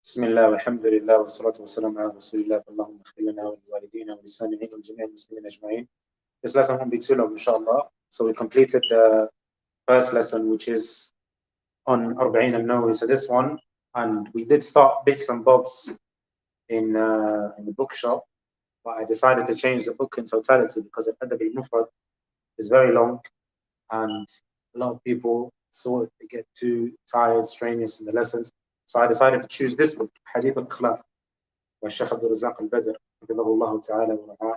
بسم الله والحمد لله والصلاة والسلام على رسول الله فاللهم اغفر لنا ولوالدينا وللسامعين والجميع المسلمين أجمعين. This lesson won't be too long, inshallah. So we completed the first lesson, which is on Arba'in al-Nawawi. So this one, and we did start bits and bobs in the bookshop, but I decided to change the book in totality because the Adab al-Mufrad is very long, and a lot of people sort of get too tired, strenuous in the lessons. So I decided to choose this book, Ahadeeth al-Akhlaq, by Shaykh Abdul Razak al-Badr, Hafidhahullah ta'ala wa ra'ah.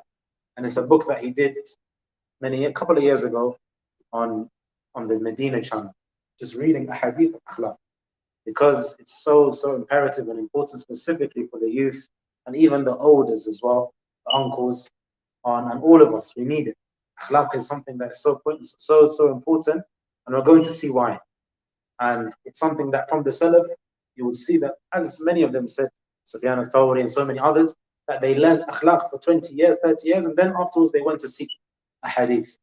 And it's a book that he did a couple of years ago on the Medina channel, just reading Ahadeeth al-Akhlaq, because it's so imperative and important, specifically for the youth and even the elders as well, the uncles, and all of us. We need it. Akhlaq is something that is so important, so important, and we're going to see why. And it's something that from the Salaf, you would see that, as many of them said, Sufyan al-Thawri and so many others, that they learned akhlaq for 20 years, 30 years, and then afterwards they went to seek a hadith.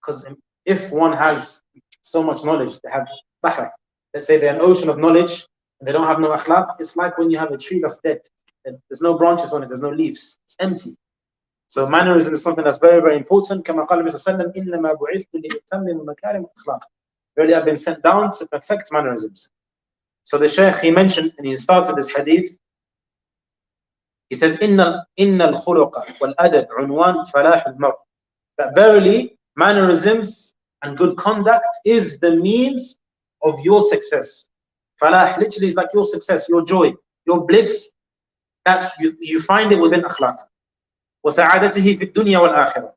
Because if one has so much knowledge, they have bahr, let's say they're an ocean of knowledge, and they don't have no akhlaq, it's like when you have a tree that's dead. There's no branches on it, there's no leaves, it's empty. So mannerism is something that's very important. كما قال النبي صلى الله عليه وسلم إنما بعثت لأتمم مكارم الأخلاق. Really, I've been sent down to perfect mannerisms. So the Shaykh, he mentioned, and he started this hadith, he said, إِنَّ الْخُلُقَ وَالْأَدَبْ عُنْوَانْ فَلَاحُ الْمَرْءِ. That verily, mannerisms and good conduct is the means of your success. Falah literally is like your success, your joy, your bliss. That's you find it within akhlaq. وَسَعَادَتِهِ فِي الدُّنْيَا وَالْآخِرَةِ.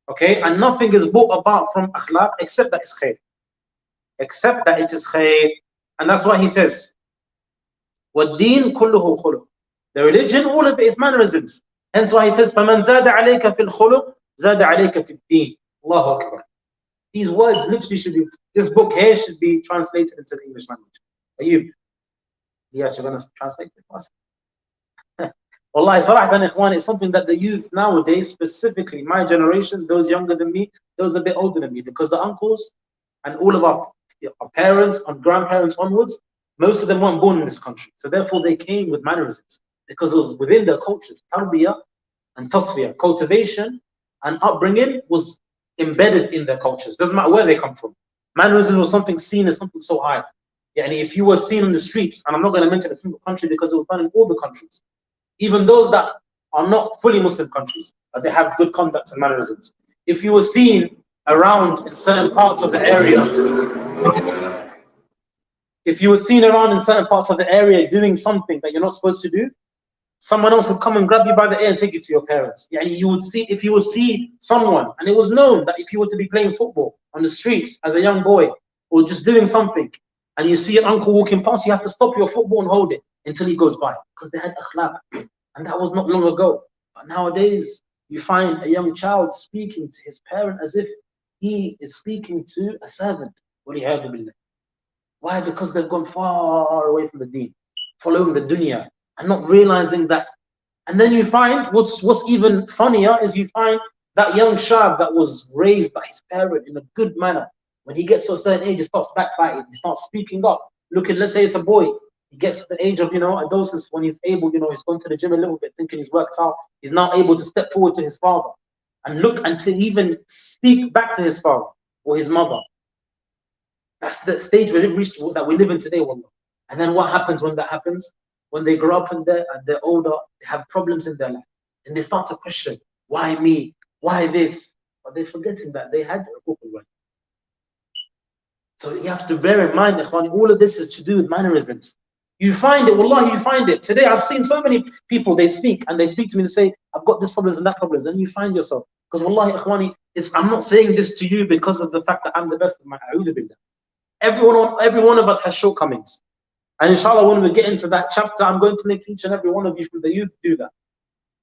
Okay, and nothing is brought about from akhlaq except that it's khair. Except that it is khair. And that's why he says, وَالدِّينُ كُلُّهُ خُلُقٌ. The religion, all of it is mannerisms. Hence why he says, فَمَنْ زَادَ عَلَيْكَ فِي الْخُلُقِ زَادَ عَلَيْكَ فِي الدِّينِ. Allahu Akbar. These words literally should be, this book here should be translated into the English language. Are you? Yes, you're going to translate it for us. Wallahi, sarahatan ikhwan, it's something that the youth nowadays, specifically my generation, those younger than me, those a bit older than me, because the uncles and all of our parents and grandparents onwards, most of them weren't born in this country. So therefore they came with mannerisms, because it was within their cultures. Tarbiyah and tasfiyah, cultivation and upbringing was embedded in their cultures. Doesn't matter where they come from. Mannerism was something seen as something so high. Yeah, and if you were seen on the streets, and I'm not going to mention a single country because it was done in all the countries, even those that are not fully Muslim countries, but they have good conduct and mannerisms. If you were seen around in certain parts of the area, doing something that you're not supposed to do, someone else would come and grab you by the ear and take you to your parents. Yeah, you would see, if you would see someone, and it was known that if you were to be playing football on the streets as a young boy, or just doing something, and you see an uncle walking past, you have to stop your football and hold it until he goes by, because they had akhlaq. And that was not long ago. But nowadays, you find a young child speaking to his parent as if he is speaking to a servant. Why? Because they've gone far away from the deen, following the dunya, and not realizing that. And then you find, what's even funnier is you find that young shab that was raised by his parent in a good manner, when he gets to a certain age, he starts backbiting, he starts speaking up. Look at, let's say it's a boy, he gets to the age of, adolescence, when he's able, he's going to the gym a little bit, thinking he's worked out, he's now able to step forward to his father and look and to even speak back to his father or his mother. That's the stage we've reached, that we live in today, wallah. And then what happens when that happens? When they grow up and they're older, they have problems in their life, and they start to question, why me? Why this? But they're forgetting that they had a hukuk right. So you have to bear in mind, ikhwan, all of this is to do with mannerisms. You find it, wallahi, you find it. Today I've seen so many people, they speak to me, they say, I've got this problems and that problems, and you find yourself. Because wallahi, ikhwani, I'm not saying this to you because of the fact that I'm the best of my a'udhu billah. Every one of us has shortcomings. And inshallah, when we get into that chapter, I'm going to make each and every one of you from the youth do that.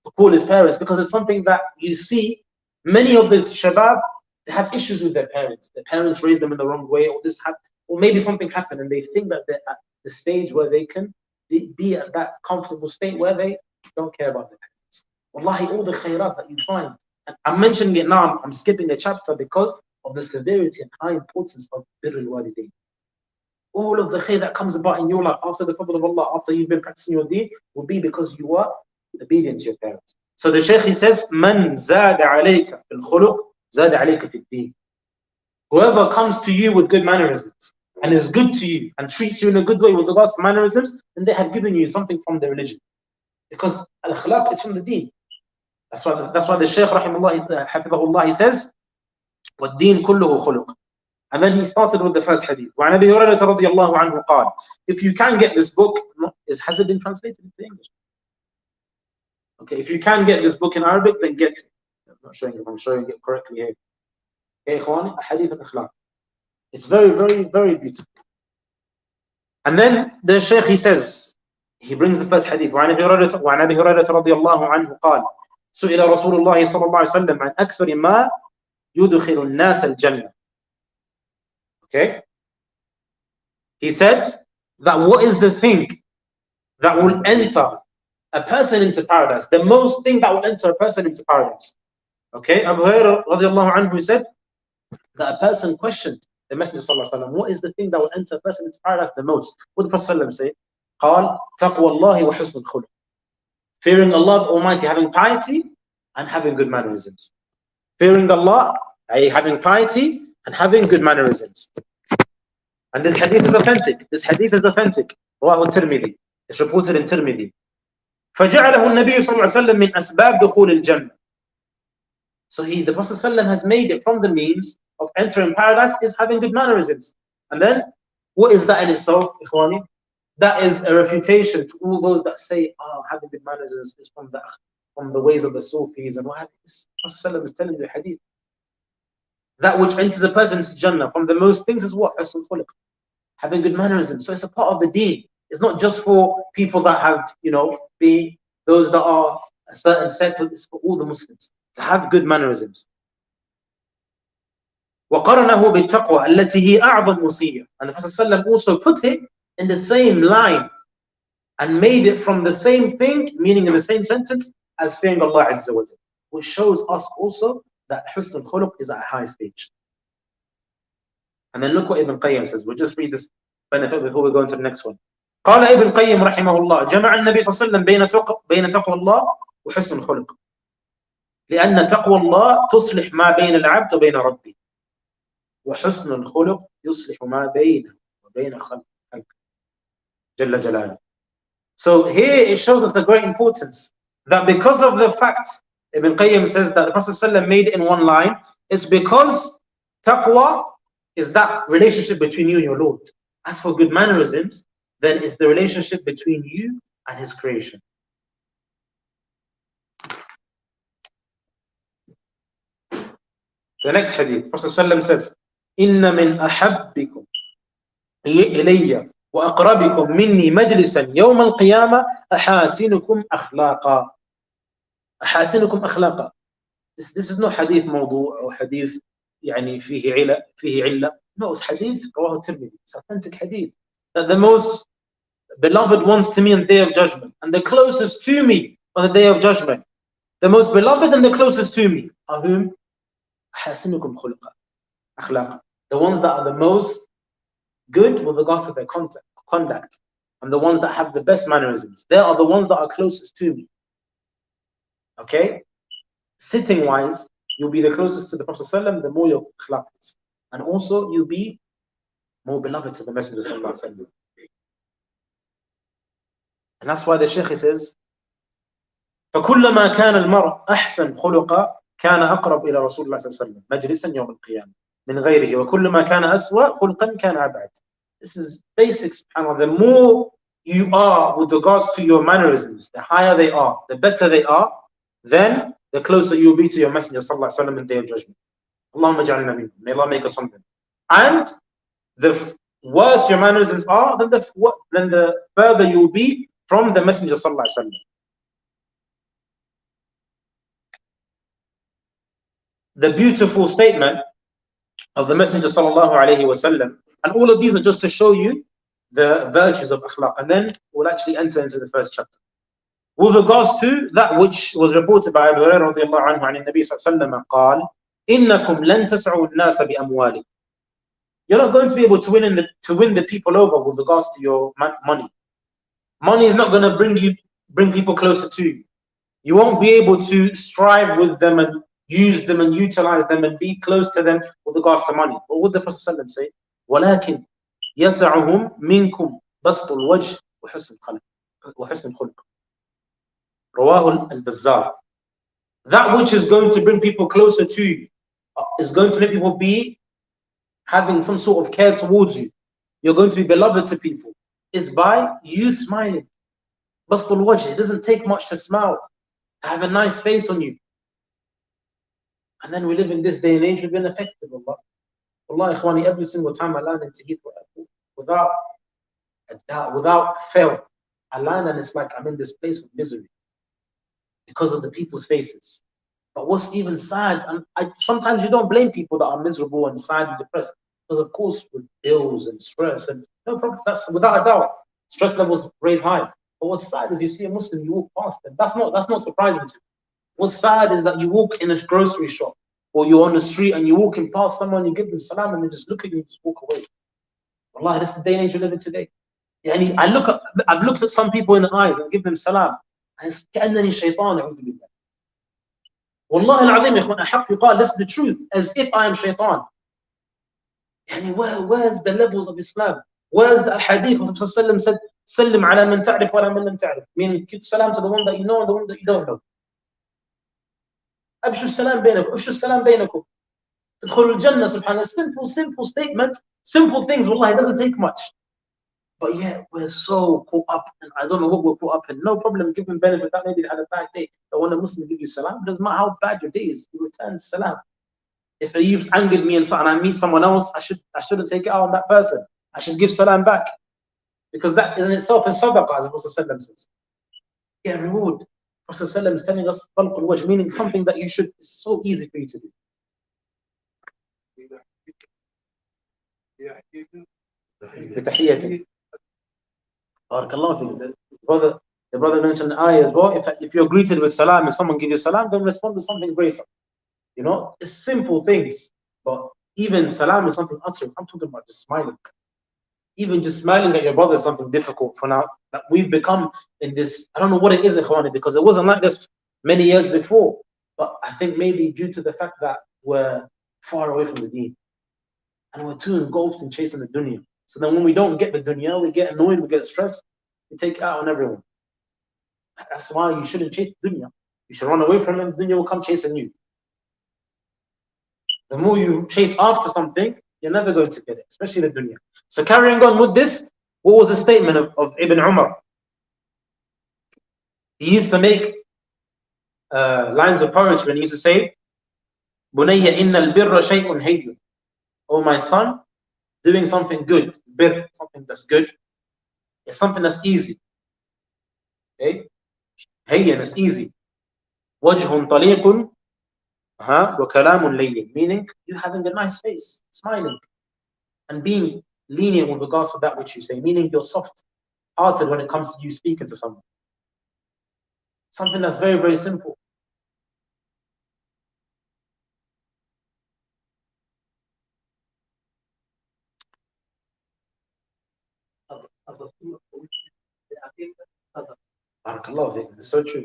To call his parents, because it's something that you see, many of the shabab, they have issues with their parents. Their parents raised them in the wrong way, or maybe something happened, and they think that they're at the stage where they can be at that comfortable state where they don't care about their parents. Wallahi, all the khairat that you find. And I'm mentioning it now, I'm skipping a chapter because of the severity and high importance of birrul walidain. all of the khair that comes about in your life after the fadl of Allah, after you've been practicing your deen, will be because you are obedient to your parents. So the Shaykh, he says, Man zada alayka fil khuluq, zada alayka fil deen. Whoever comes to you with good mannerisms and is good to you and treats you in a good way with regards to mannerisms, then they have given you something from the religion. Because al-akhlaq is from the deen. That's why the Shaykh rahimahullah, hafidhahullah, he says, وَالدِّينُ كُلُّهُ خُلُقٌ. And then he started with the first hadith. وعن أبي هريرة رضي الله عنه قال, if you can get this book, has it been translated into English? Okay, if you can get this book in Arabic, then get it. I'm not showing it, I'm showing it correctly here. Okay, Ikhwani, Ahadeeth al-Akhlaq. It's very, very, very beautiful. And then the Shaykh, he says, he brings the first hadith. وعن أبي هريرة رضي الله عنه قال, سئل رسول الله صلى الله عليه وسلم عن أكثر ما يدخل الناس الجنة. Okay? He said that what is the thing that will enter a person into paradise? The most thing that will enter a person into paradise. Okay? Abu Hurairah radiallahu anhu said that a person questioned the Messenger sallallahu alaihi wasallam, what is the thing that will enter a person into paradise the most? What did the Prophet sallallahu alaihi wasallam say? قال تقوى الله وحسن الخلق. Fearing Allah the Almighty, having piety and having good mannerisms. Fearing Allah, having piety and having good mannerisms. And this hadith is authentic. This hadith is authentic. رواه الترمذي. It's reported in Tirmidhi. فجعله النبي صلى الله عليه وسلم من أسباب دخول الجنة. So the Prophet صلى الله عليه وسلم has made it from the means of entering paradise is having good mannerisms. And then, what is that in itself, Ikhwani? That is a refutation to all those that say, having good mannerisms is from the ways of the Sufis and what have you. The Prophet is telling you hadith. That which enters a person into Jannah from the most things is what? Having good mannerisms. So it's a part of the deen. It's not just for people that have, those that are a certain sect, it's for all the Muslims to have good mannerisms. وَقَرْنَهُ بِالتَّقْوَى الَّتِي هِي أَعْظَمُ وَصِيَّةٌ. And the Prophet ﷺ also put it in the same line and made it from the same thing, meaning in the same sentence, as fearing Allah Azza wa Jalla, which shows us also that Husn al-Khuluq is at a high stage. And then look what Ibn Qayyim says. We'll just read this benefit before we go into the next one. قال ابن قيم رحمه الله جمع النبي صلى الله عليه وسلم بين تقوى الله وحسن الخلق لأن تقوى الله تصلح ما بين العبد وبين ربه وحسن الخلق يصلح ما بينه وبين خلقه جل جلاله. So here it shows us the great importance that because of the fact Ibn Qayyim says that the Prophet ﷺ made it in one line, it's because taqwa is that relationship between you and your Lord. As for good mannerisms, then it's the relationship between you and His creation. The next hadith, Prophet ﷺ says, إِنَّ مِنْ أَحَبِّكُمْ إِلَيَّ وَأَقْرَبِكُمْ مِنِّي مَجْلِسًا يَوْمَ الْقِيَامَةِ أَحَاسِنُكُمْ أَخْلَاقًا. أحاسنكم أخلاقا. This is not hadith موضوع or hadith فيه علة. No, it's hadith رواه الترمذي. It's authentic hadith that the most beloved ones to me on the day of judgment and the closest to me on the day of judgment, the most beloved and the closest to me are whom? أحاسنكم خلقا أخلاقا. The ones that are the most good with regards to their conduct and the ones that have the best mannerisms. They are the ones that are closest to me. Okay, sitting wise, you'll be the closest to the Prophet ﷺ, the more your akhlaq is, and also you'll be more beloved to the Messenger ﷺ. And that's why the Shaykh says, فكلما كان المرء أحسن خلقا كان أقرب إلى رسول الله صلى الله عليه وسلم مجلسا يوم القيامة من غيره وكلما كان أسوأ خلقا كان أبعد. This is basic, subhanAllah. The more you are with regards to your mannerisms, the higher they are, the better they are, then the closer you will be to your Messenger sallallahu alaihi wasallam in the day of judgment. Allahumma ja'alna minhum. May Allah make us from them. And the worse your mannerisms are, then the further you will be from the Messenger sallallahu alaihi wasallam. The beautiful statement of the Messenger sallallahu alaihi wasallam, and all of these are just to show you the virtues of akhlaq, and then we'll actually enter into the first chapter. With regards to that which was reported by Abu Hurairah رضي الله عنه عن النبي صلى الله عليه وسلم قال إنكم لن تسعوا الناس بأموالكم You're not going to be able to win the people over with regards to your money. Money is not going to bring people closer to you. You won't be able to strive with them and use them and utilize them and be close to them with regards to money. What would the Prophet ﷺ say? وَلَكِنْ يَسَعُهُمْ مِنْكُمْ بَسْطُ الْوَجْهِ وَحُسْنُ الْخُلْقِ. رواه البزار. That which is going to bring people closer to you is going to make people be having some sort of care towards you. You're going to be beloved to people. Is by you smiling. Bastul wajh. It doesn't take much to smile, to have a nice face on you. And then we live in this day and age, we've been affected. Wallahi, ikhwani, every single time I learn into Ahadeeth without fail, I learn and it's like I'm in this place of misery because of the people's faces. But what's even sad, and sometimes you don't blame people that are miserable and sad and depressed, because of course with bills and stress and no problem, that's without a doubt, stress levels raise high. But what's sad is you see a Muslim, you walk past them. That's not surprising to me. What's sad is that you walk in a grocery shop or you're on the street and you're walking past someone, you give them salam and they just look at you and just walk away. Wallahi, this is the day and age we live in today. Yani, I've looked at some people in the eyes and give them salam, and it's كأنني شيطان أعوذ بالله. Wallahi al-azim, ikhwan, ahaq yuqal, this is the truth, as if I am shaitan. Yani, where's the levels of Islam? Where's the Ahadeeth? The Prophet said, Sallim ala man ta'rif wa ala man lam ta'rif. Meaning, give salam to the one that you know and the one that you don't know. Abshu salam bainakum, abshu salam bainakum. Tadkhulul jannah, subhanallah. Simple statements, simple things, wallahi, it doesn't take much. But yet, we're so caught up, and I don't know what we're caught up in. No problem, give them benefit, that maybe they had a bad day. But when a Muslim gives you salam, it doesn't matter how bad your day is, you return salam. If you've angered me and I meet someone else, I shouldn't take it out on that person. I should give salam back. Because that in itself is sadaqah, as the Prophet says. Yeah, reward. The Prophet is telling us talqul wajh, meaning something that it's so easy for you to do. بتحية. Barakallahu fiik. The brother mentioned the ayah as well. If you're greeted with salam, if someone gives you salam, then respond with something greater. You know, it's simple things. But even salam is something uttered. I'm talking about just smiling. Even just smiling at your brother is something difficult for now. That we've become in this, I don't know what it is, ikhwani, because it wasn't like this many years before. But I think maybe due to the fact that we're far away from the deen. And we're too engulfed in chasing the dunya. So then when we don't get the dunya, we get annoyed, we get stressed, we take it out on everyone. That's why you shouldn't chase the dunya. You should run away from it, the dunya will come chasing you. The more you chase after something, you're never going to get it, especially the dunya. So carrying on with this, what was the statement of Ibn Umar? He used to make lines of poetry and he used to say, Bunayya inna al-birra shay'un hayyun. Oh my son, doing something good, bir, something that's good, is something that's easy. Okay? Hayyan is easy. Wajhun taliqun wa kalamun layyin. Meaning, you having a nice face, smiling, and being lenient with regards to that which you say. Meaning, you're soft-hearted when it comes to you speaking to someone. Something that's very, very simple. Barakallahu fiik. It's so true.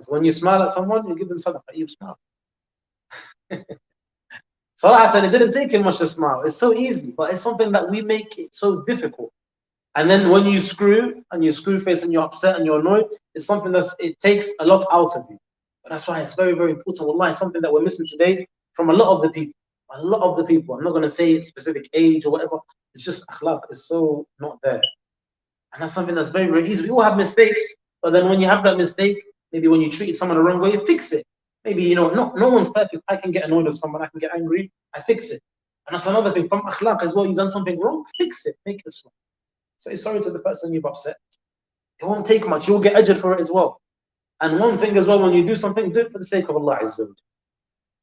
When you smile at someone, you give them sadaqah. You smile. Salatan, it didn't take him much to smile. It's so easy, but it's something that we make it so difficult. And then when you screw face and you're upset and you're annoyed, it's something it takes a lot out of you. But that's why it's very, very important. Wallahi, it's something that we're missing today from a lot of the people. A lot of the people. I'm not going to say it's specific age or whatever. It's just akhlaq. It's so not there. And that's something that's very, very easy. We all have mistakes, but then when you have that mistake, maybe when you treated someone the wrong way, you fix it. Maybe, you know, no one's perfect. I can get annoyed with someone, I can get angry, I fix it. And that's another thing. From akhlaq as well, you've done something wrong, fix it, make it wrong. Say sorry to the person you've upset. It won't take much, you'll get ajr for it as well. And one thing as well, when you do something, do it for the sake of Allah Azza wa Jalla.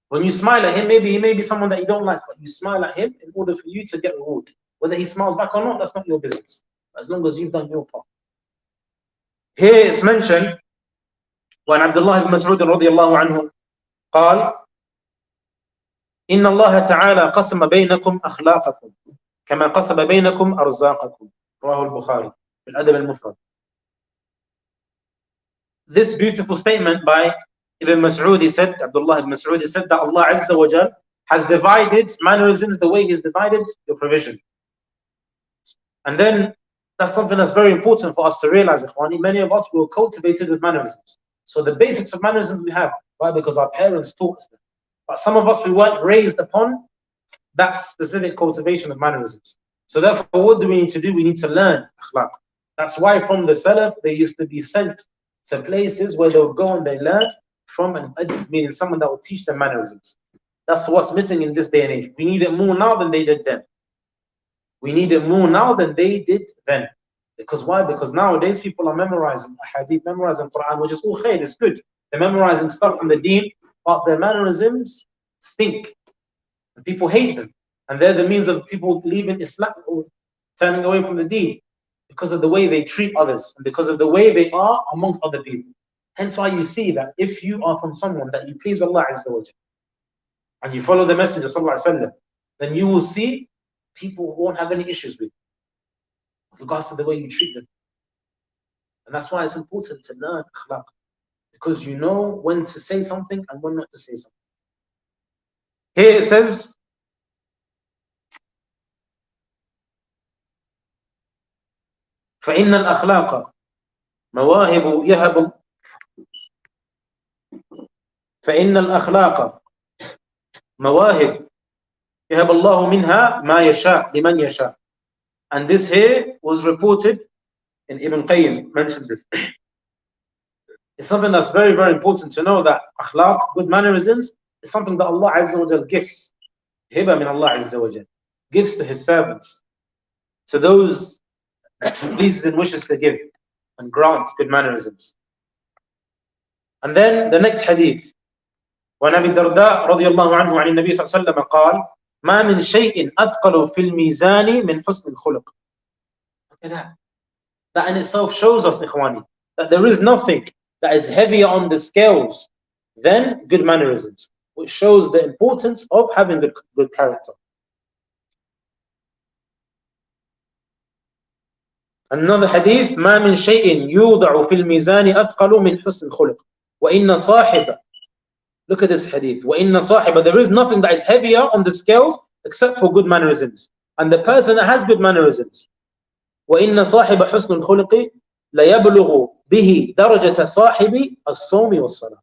When you smile at him, maybe he may be someone that you don't like, but you smile at him in order for you to get reward. Whether he smiles back or not, that's not your business. As long as you've done your part. Here it's mentioned, وعن عبد الله بن مسعود رضي الله عنه قال إن الله تعالى قسم بينكم أخلاقكم كما قسم بينكم أرزاقكم. رواه البخاري في الأدب المفرد. This beautiful statement by Ibn Mas'ud, he said, Abdullah ibn Mas'ud, he said that Allah Azza wa Jal has divided mannerisms the way He's divided your provision. And then that's something that's very important for us to realize, Ikhwani. Many of us were cultivated with mannerisms. So the basics of mannerisms we have. Why? Because our parents taught us them. But some of us, we weren't raised upon that specific cultivation of mannerisms. So therefore, what do we need to do? We need to learn akhlaq. That's why from the Salaf, they used to be sent to places where they would go and they learn from an adib, meaning someone that would teach them mannerisms. That's what's missing in this day and age. We need it more now than they did then. We need it more now than they did then. Because why? Because nowadays people are memorizing Ahadeeth, memorizing Quran, which is all khair, it's good. They're memorizing stuff from the deen, but their mannerisms stink. And people hate them. And they're the means of people leaving Islam or turning away from the deen because of the way they treat others and because of the way they are amongst other people. Hence why you see that if you are from someone that you please Allah Azza wa Jalla and you follow the Messenger Sallallahu Alaihi Wasallam, then you will see people won't have any issues with you with regards to the way you treat them. And that's why it's important to learn akhlaq, because you know when to say something and when not to say something. Here it says, فإن الأخلاق مواهب يهب فإن الأخلاق مواهب يهب الله منها ما يشاء لمن يشاء. And this here was reported in Ibn Qayyim mentioned this. It's something that's very, very important to know, that akhlaq, good mannerisms, is something that Allah Azza wa Jal gives. Hiba min Allah Azza wa Jal, gives to His servants, to those He pleases and wishes to give and grants good mannerisms. And then the next hadith, وعن أبي الدرداء رضي الله عنه عن النبي صلى الله عليه وسلم قال ما من شيء أثقل في الميزان من حسن الخلق. Look at that. That in itself shows us, Ikhwani, that there is nothing that is heavier on the scales than good mannerisms, which shows the importance of having good character. Another hadith, ما من شيء يوضع في الميزان أثقل من حسن الخلق وإن صاحب. Look at this hadith. وَإِنَّ صَاحِبَ, there is nothing that is heavier on the scales except for good mannerisms. And the person that has good mannerisms. وَإِنَّ صَاحِبَ حُسْنُ الْخُلُقِ لَيَبْلُغُ بِهِ دَرَجَةَ صَاحِبِ الصَّوْمِ وَالصَّلَاةِ.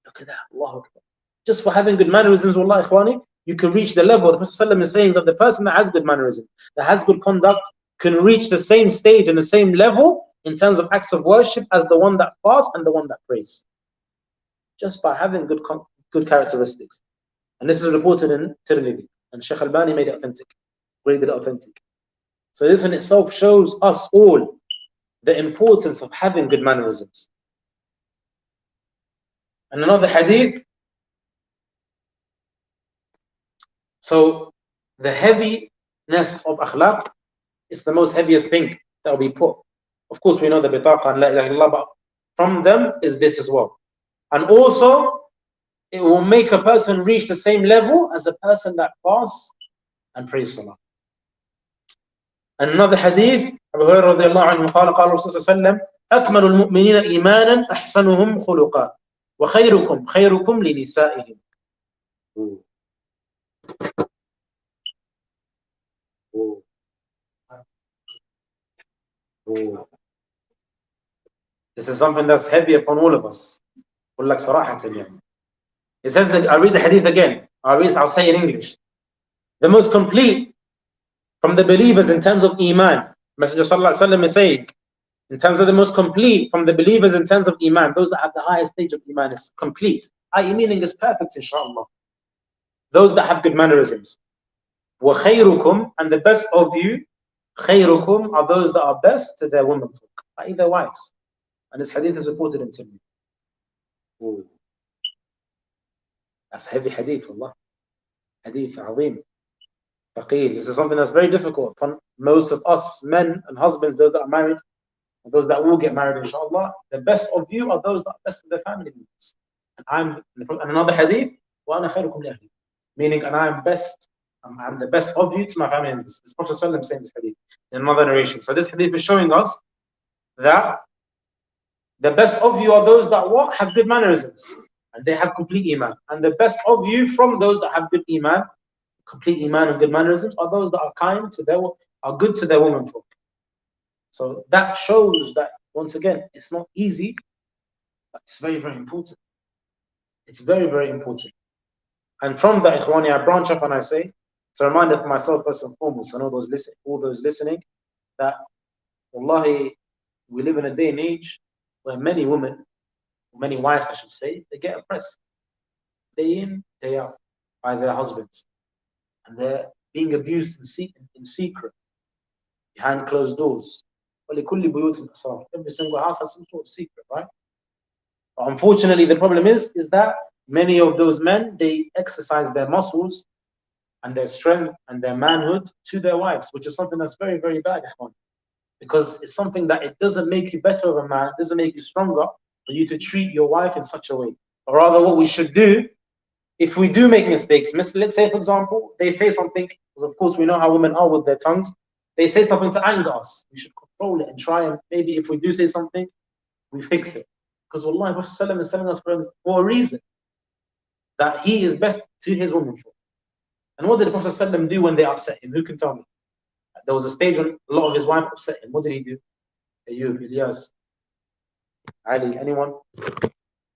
Look at that. Allahu Akbar. Just for having good mannerisms, wallahi ikhwani, you can reach the level. The Prophet ﷺ is saying that the person that has good mannerism, that has good conduct, can reach the same stage and the same level in terms of acts of worship as the one that fasts and the one that prays. Just by having good characteristics. And this is reported in Tirmidhi, and Shaykh Albani made it authentic, graded it authentic. So this in itself shows us all the importance of having good mannerisms. And another hadith, so the heaviness of akhlaq is the most heaviest thing that will be put. Of course we know the bitaqa and la ilaha illallah, but from them is this as well. And also, it will make a person reach the same level as a person that fasts and prays salah. And another hadith, Abu Hurairah radiallahu anhu قال قال الرسول صلى الله عليه وسلم أكمل المؤمنين إيمانا أحسنهم خلقا وخيركم خيركم لنسائهم. This is something that's heavy upon all of us. It says that, I'll read the hadith again. I'll say it in English. The most complete from the believers in terms of iman, Messenger Sallallahu Alaihi Wasallam is saying, in terms of the most complete from the believers in terms of iman, those that have the highest stage of iman is complete. I.e. meaning is perfect, inshallah. Those that have good mannerisms. وَخَيْرُكُمْ, and the best of you, خَيْرُكُمْ, are those that are best to their womenfolk, i.e. their wives. And this hadith is reported in Tirmidhi. Ooh. That's heavy hadith, Allah. Hadith azim. Faqeel. This is something that's very difficult upon most of us, men and husbands, those that are married, and those that will get married, inshallah. The best of you are those that are best of their family members. And another hadith, وَأَنَا خَيْرُكُمْ لِأَهْلِي, meaning, and I am best I'm the best of you to my family members. This Prophet ﷺ saying this hadith in another narration. So this hadith is showing us that the best of you are those that what? Have good mannerisms. And they have complete iman. And the best of you from those that have good iman, complete iman and good mannerisms, are those that are kind to their, are good to their womenfolk. So that shows that, once again, it's not easy, but it's very, very important. It's very, very important. And from that, Ikhwani, I branch up and I say, it's a reminder for myself first and foremost, and all those listening, that wallahi, we live in a day and age where many women, many wives I should say, they get oppressed day in, day out by their husbands. And they're being abused in secret, behind closed doors. Every single house has some sort of secret, right? But unfortunately, the problem is that many of those men, they exercise their muscles and their strength and their manhood to their wives, which is something that's very, very bad, because it's something that it doesn't make you better of a man, it doesn't make you stronger for you to treat your wife in such a way. Or rather, what we should do, if we do make mistakes, let's say, for example, they say something, because of course we know how women are with their tongues, they say something to anger us. We should control it and try, and maybe if we do say something, we fix it. Because wallahi, Prophet is telling us for a reason, that he is best to his women. And what did the Prophet do when they upset him? Who can tell me? There was a stage when a lot of his wives upset him. What did he do? Ayub, Ilyas, Ali, anyone?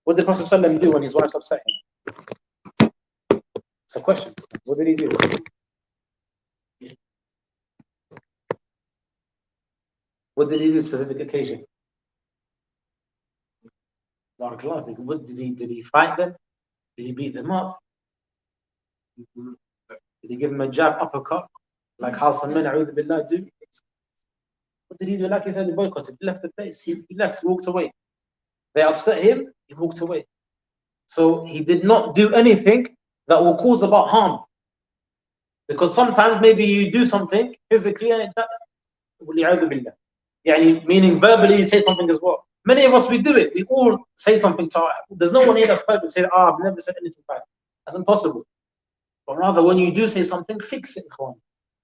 What did the Prophet do when his wives upset him? It's a question. What did he do? What did he do specific occasion? What did he fight them? Did he beat them up? Did he give them a jab, uppercut? Like how some men, a'udhu billah, do? What did he do? Like he said, he boycotted. He left the place. He left, he walked away. They upset him, he walked away. So he did not do anything that will cause about harm. Because sometimes maybe you do something physically and that, meaning verbally you say something as well. Many of us, we do it. We all say something to our, there's no one here that's perfect and say, I've never said anything bad. That's impossible. But rather, when you do say something, fix it, ikhwan.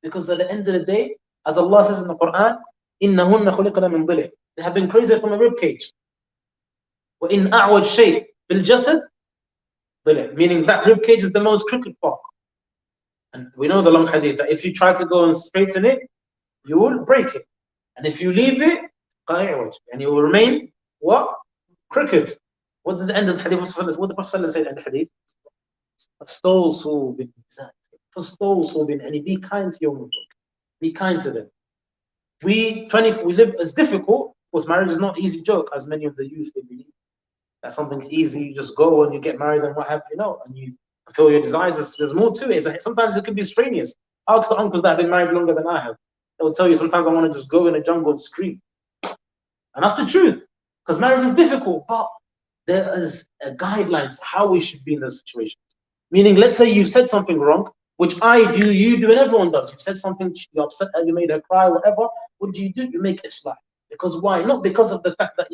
Because at the end of the day, as Allah says in the Quran, إِنَّهُنَّ خُلِقْنَا مِنْ ضِلِعٍ. They have been created from a rib cage. وَإِنْ أَعْوَجْ شَيْءٍ بِالْجَسَدِ ضِلِعٍ. Meaning that rib cage is the most crooked part. And we know the long hadith that if you try to go and straighten it, you will break it. And if you leave it, and you will remain what? Crooked. What did the end of the hadith? What the Prophet said in the hadith? And be kind to your women. Be kind to them. We live as difficult, because marriage is not an easy joke, as many of the youth they believe. That something's easy, you just go and you get married and what have you know, and you fulfill your desires. There's more to it. Sometimes it can be strenuous. Ask the uncles that have been married longer than I have. They will tell you sometimes I want to just go in the jungle and scream. And that's the truth. Because marriage is difficult, but there is a guideline to how we should be in those situations. Meaning, let's say you said something wrong, which I do, you do, and everyone does. You've said something, you upset her, you made her cry, whatever. What do? You make islah. Because why? Not because of the fact that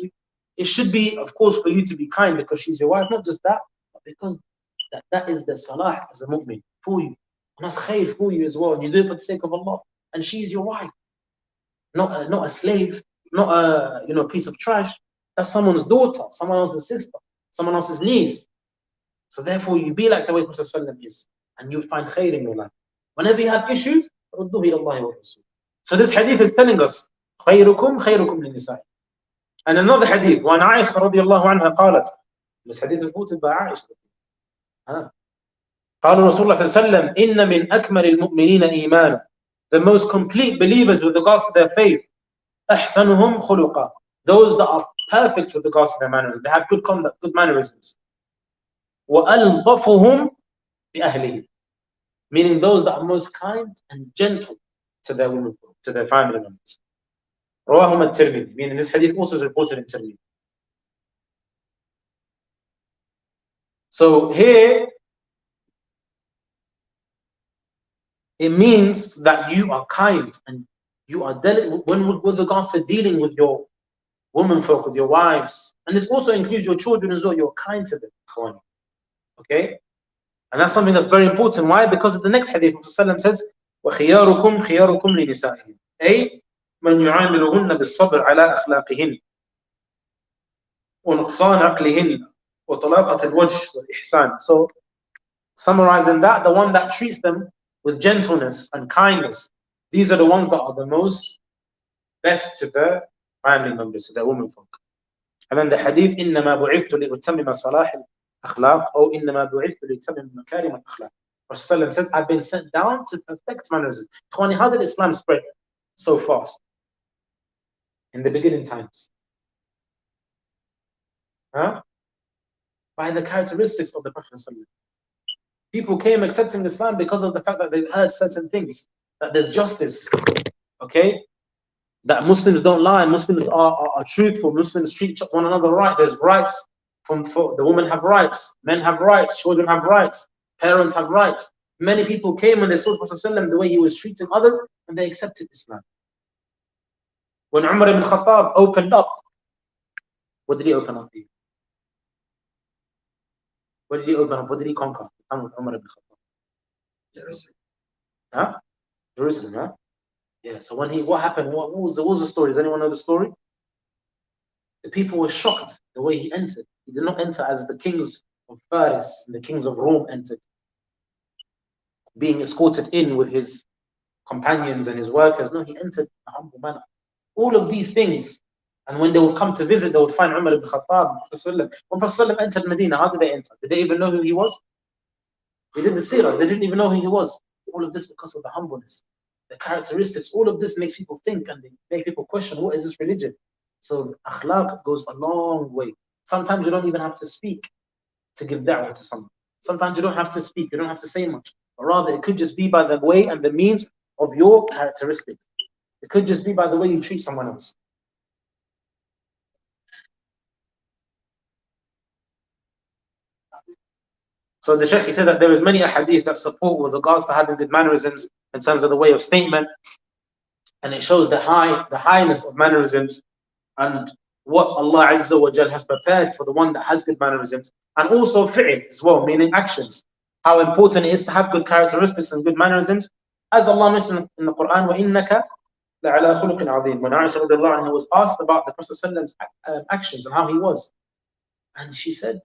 it should be, of course, for you to be kind because she's your wife. Not just that, but because that is the salah as a mu'min for you. And that's khair for you as well. And you do it for the sake of Allah. And she's your wife. Not a slave, not a piece of trash. That's someone's daughter, someone else's sister, someone else's niece. So therefore, you be like the way Prophet ﷺ is, and you find khair in your life. Whenever you have issues, so this hadith is telling us, خيركم خيركم للنساء. And another hadith, وعن عائشة رضي الله عنها قالت, this hadith is quoted by Aisha. قال رسول الله صلى الله عليه وسلم إن من أكمل المؤمنين إيمانا. The most complete believers with regards to their faith, أحسنهم خلقا. Those that are perfect with regards to their mannerisms. They have good conduct, good mannerisms. وَأَلْطَفُهُمْ بِأَهْلِهِ. Meaning those that are most kind and gentle to their women, to their family members. رواه الترمذي. Meaning this hadith also is reported in Tirmidhi. So here, it means that you are kind and you are delicate with regards to dealing with your womenfolk, with your wives. And this also includes your children as well. You're kind to them. Okay? And that's something that's very important. Why? Because of the next hadith, Prophet says, وَخِيَارُكُمْ خِيَارُكُمْ لِنِسَائِهِمْ أي من يعاملهن بالصبر على أخلاقهن ونقصان عقلهن وطلاقة الوجه والإحسان. So, summarizing that, the one that treats them with gentleness and kindness, these are the ones that are the most best to their family members, to their womenfolk. And then the hadith, إنما بعثت لأتمم صلاح الأخلاق أو إنما بعثت لأتمم مكارم الأخلاق. Rasulullah said, I've been sent down to perfect mannerism. How did Islam spread so fast in the beginning times? Huh? By the characteristics of the Prophet. People came accepting Islam because of the fact that they've heard certain things, that there's justice, okay? That Muslims don't lie, Muslims are truthful, Muslims treat one another right, there's rights, the women have rights, men have rights, children have rights, parents have rights. Many people came and they saw Prophet ﷺ the way he was treating others, and they accepted Islam. When Umar ibn Khattab opened up, what did he open up to? What did he open up? What did he conquer? Umar ibn Khattab. Jerusalem. Huh? Jerusalem, huh? Yeah, so what happened? What was the story? Does anyone know the story? The people were shocked the way he entered. He did not enter as the kings of Paris and the kings of Rome entered, being escorted in with his companions and his workers. No, he entered in a humble manner. All of these things. And when they would come to visit, they would find Umar ibn Khattab. When Prophet entered Medina, how did they enter? Did they even know who he was? They did the seerah. They didn't even know who he was. All of this because of the humbleness, the characteristics. All of this makes people think and they make people question, what is this religion? So akhlaq goes a long way. Sometimes you don't even have to speak to give da'wah to someone. Sometimes you don't have to speak. You don't have to say much. But rather, it could just be by the way and the means of your characteristics. It could just be by the way you treat someone else. So the Shaykh, he said that there is many ahadith that support with regards to having good mannerisms in terms of the way of statement, and it shows the highness of mannerisms and what Allah Azza wa Jal has prepared for the one that has good mannerisms, and also fi'l as well, meaning actions. How important it is to have good characteristics and good mannerisms, as Allah mentioned in the Quran, وَإِنَّكَ لَعَلَى خُلُقٍ عَظِيمٍ. When Aisha radiallahu anha was asked about the Prophet's actions and how he was, and she said,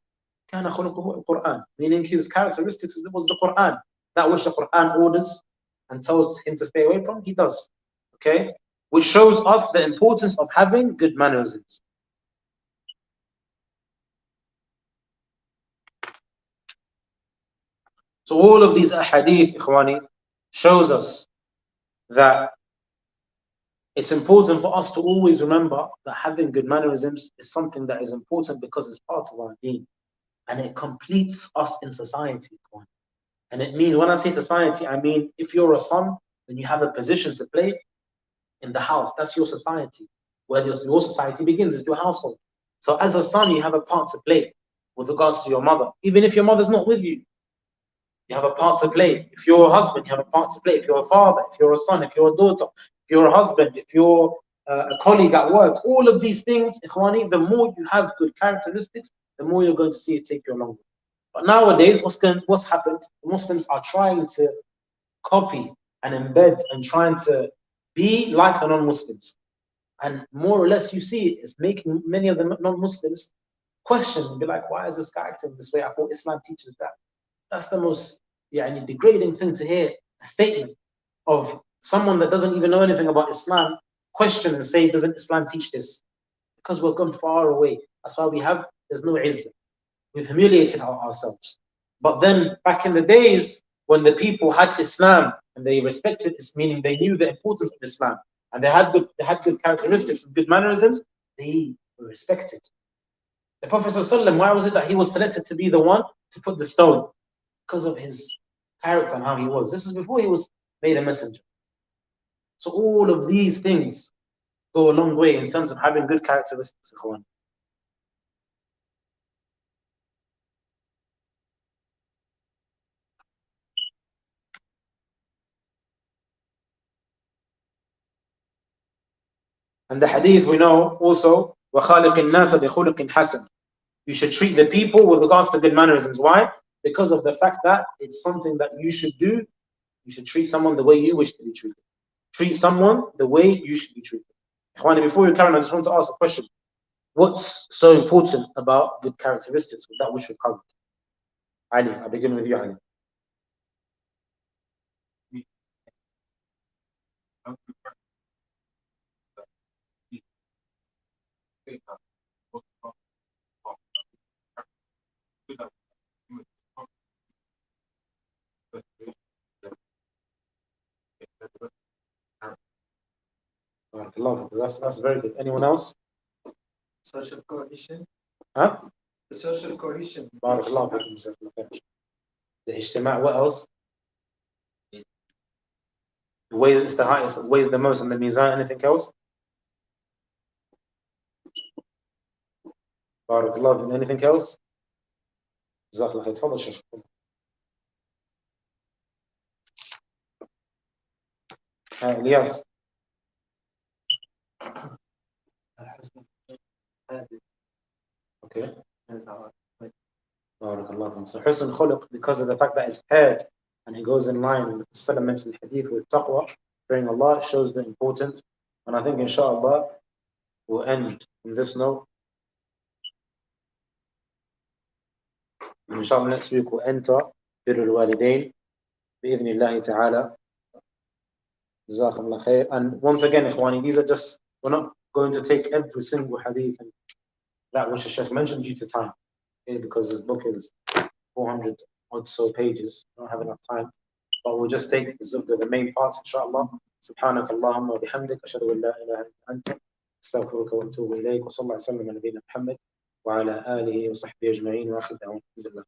كان خلقه القرآن, meaning his characteristics was the Quran. That which the Quran orders and tells him to stay away from, he does. Okay? Which shows us the importance of having good mannerisms. So all of these ahadith, ikhwani, shows us that it's important for us to always remember that having good mannerisms is something that is important because it's part of our deen. And it completes us in society. And it means, when I say society, I mean if you're a son, then you have a position to play in the house. That's your society. Where your society begins is your household. So as a son, you have a part to play with regards to your mother. Even if your mother's not with you, you have a part to play. If you're a husband, you have a part to play. If you're a father, if you're a son, if you're a daughter, if you're a husband, if you're a colleague at work, all of these things, ikhwani, the more you have good characteristics, the more you're going to see it take you along. But nowadays, what's happened? Muslims are trying to copy and embed and trying to be like the non-Muslims. And more or less, you see it's making many of the non-Muslims question and be like, why is this guy acting this way? I thought Islam teaches that. That's the most degrading thing to hear, a statement of someone that doesn't even know anything about Islam question and say, doesn't Islam teach this? Because we've gone far away. That's why there's no izzah. We've humiliated ourselves. But then back in the days when the people had Islam and they respected it, meaning they knew the importance of Islam and they had good characteristics and good mannerisms, they were respected. The Prophet ﷺ, why was it that he was selected to be the one to put the stone? Because of his character and how he was. This is before he was made a messenger. So all of these things go a long way in terms of having good characteristics. And the hadith we know also, وَخَالِقِ النَّاسَ بِخُلُقٍ حَسَنٍ. You should treat the people with regards to good mannerisms. Why? because of the fact that it's something that you should do. You should treat someone the way you wish to be treated. Treat someone the way you should be treated. Ikhwani, before we carry on, I just want to ask a question. What's so important about good characteristics with that which we've covered? Ali, I'll begin with you, Ali. That's very good. Anyone else? Social cohesion. Huh? The social cohesion. The ijtima', what else? The way it's the highest, the way is the most on the mizan, anything else? Barakallah, anything else? Jazakallah khair. Tafadhal, Shaykh. Ilyas. Okay. Barakallah. So husn khuluq, because of the fact that it's paired and it goes in line, and Sallam mentioned the hadith with taqwa, fearing Allah, shows the importance. And I think inshallah we'll end on this note. And inshallah next week we'll enter Birrul Walidain بإذن الله تعالى. Jazakumullah khair. And once again, Ikhwani, these are just, we're not going to take every single hadith and that which the Shaykh mentioned due to time. Okay, because this book is 400 odd so pages. We don't have enough time. But we'll just take the main parts, inshallah. سبحانك اللهم وبحمدك أشهد أن لا إله إلا أنت أستغفرك وأتوب إليك وصلى الله وسلم على نبينا محمد وعلى آله وصحبه أجمعين وآخر دعوانا الحمد لله.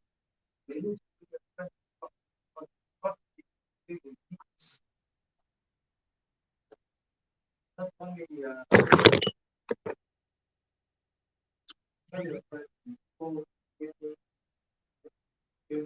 Not only